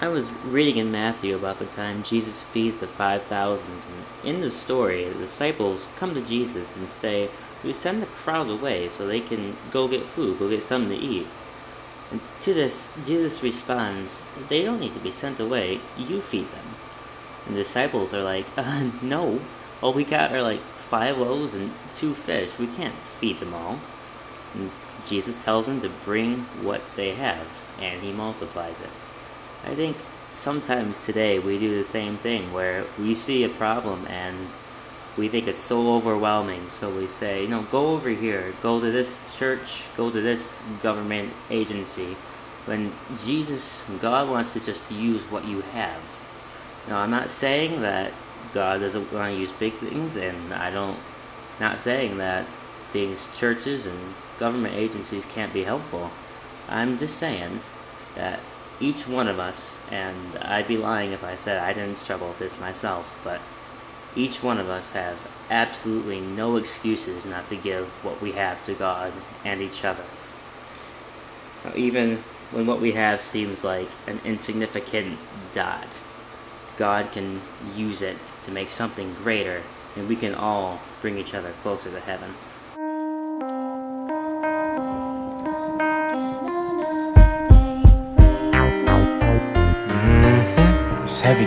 I was reading in Matthew about the time Jesus feeds the 5,000, and in the story, the disciples come to Jesus and say, "We send the crowd away so they can go get food, go get something to eat." And to this, Jesus responds, "They don't need to be sent away, you feed them." And the disciples are like, no, all we got are like 5 loaves and 2 fish, we can't feed them all." And Jesus tells them to bring what they have, and he multiplies it. I think sometimes today we do the same thing where we see a problem and we think it's so overwhelming, so we say, go over here, go to this church, go to this government agency, when God wants to just use what you have. Now, I'm not saying that God doesn't want to use big things, and not saying that these churches and government agencies can't be helpful. I'm just saying that each one of us, and I'd be lying if I said I didn't struggle with this myself, but each one of us have absolutely no excuses not to give what we have to God and each other. Now, even when what we have seems like an insignificant dot, God can use it to make something greater, and we can all bring each other closer to heaven. It's heavy,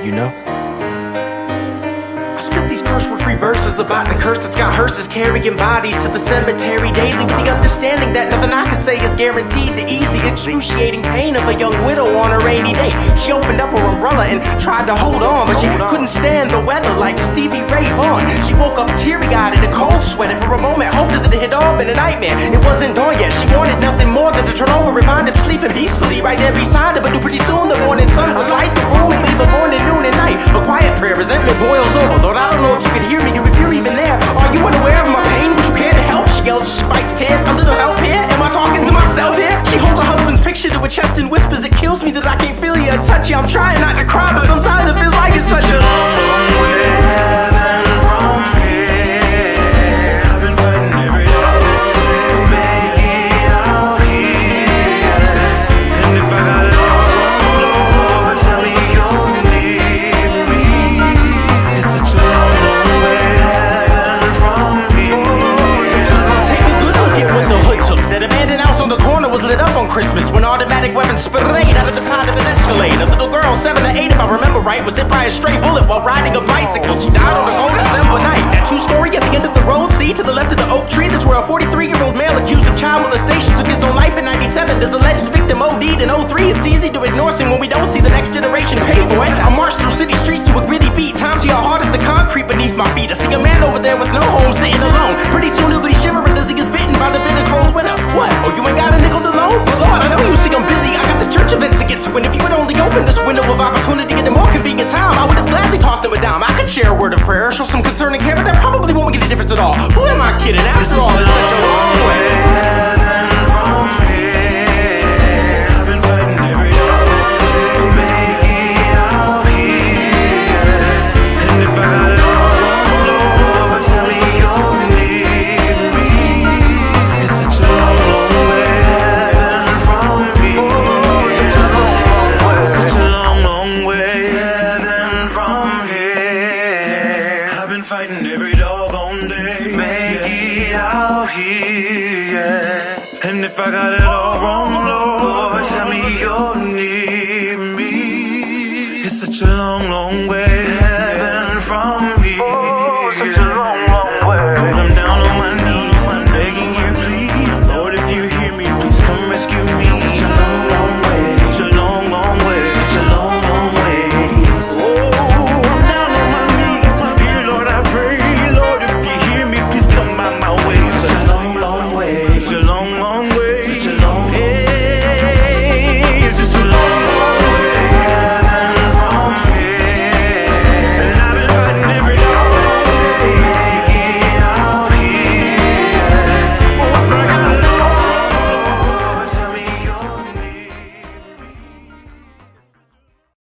I spit these curse-free verses about the curse that's got hearses carrying bodies to the cemetery daily, with the understanding that nothing I can say is guaranteed to ease the excruciating pain of a young widow on a rainy day. She opened up her umbrella and tried to hold on, but she couldn't stand the weather like Stevie Ray Vaughan. She woke up teary-eyed in a cold sweat, and for a moment hoped that it had all been a nightmare. It wasn't dawn yet. She wanted nothing more than to turn over and find him sleeping peacefully right there beside her, but knew pretty soon the morning sun would light the room and leave her morning, noon, and night. A quiet prayer, resentment boils over. Lord, I don't know if you could hear me, or if you're even there. Are you unaware of my pain? Would you care to help? She yells as she fights tears. A little help here? Am I talking to myself here? She holds her husband's picture to her chest and whispers, "It kills me that I can't feel you or touch you. I'm trying not to cry, but sometimes it feels like it's such a long, long way to heaven from here. I've been fighting every day to make it out here. And if I got it all wrong, Lord, tell me you'll need me. It's such a long, long way to heaven from here. Take a good look at what the hood took. That abandoned house on the corner was lit up on Christmas when automatic weapons sprayed out of the side of an Escalade. A little girl, 7 or 8 if I remember right, was hit by a stray bullet while riding a bicycle. She died on a cold December night. That 2-story at the end of the road, see, to the left of the oak tree, that's where a 43-year-old male accused of child molestation took his own life in 97. This alleged victim OD'd in 03. It's easy to ignore sin when we don't see the next generation pay for it. I march through city streets to a gritty beat. Times see how hard is the concrete beneath my feet. I see a man over there with no home sitting alone. Pretty soon he'll be shivering as he gets bitten by the bitter cold winter. What? Oh, you ain't got a nickel to loan? Well, Lord, I know you see I'm busy. I got this church event to get to, and if you would only open this window of opportunity at a more convenient time, I would have gladly tossed him a dime. I could share a word of prayer, show some concern and care, but that probably won't make a difference at all. Who am I kidding? After all, it's such a long way to heaven from here. I've been fighting every day to make it out here. And if I got it all wrong, Lord, tell me you'll need me. It's such a long, long way to heaven from here. It's such a long, long way to heaven from here. I've been fighting every doggone day to make it out here, yeah. And if I got it all wrong, Lord, tell me you'll need me. It's such a long, long way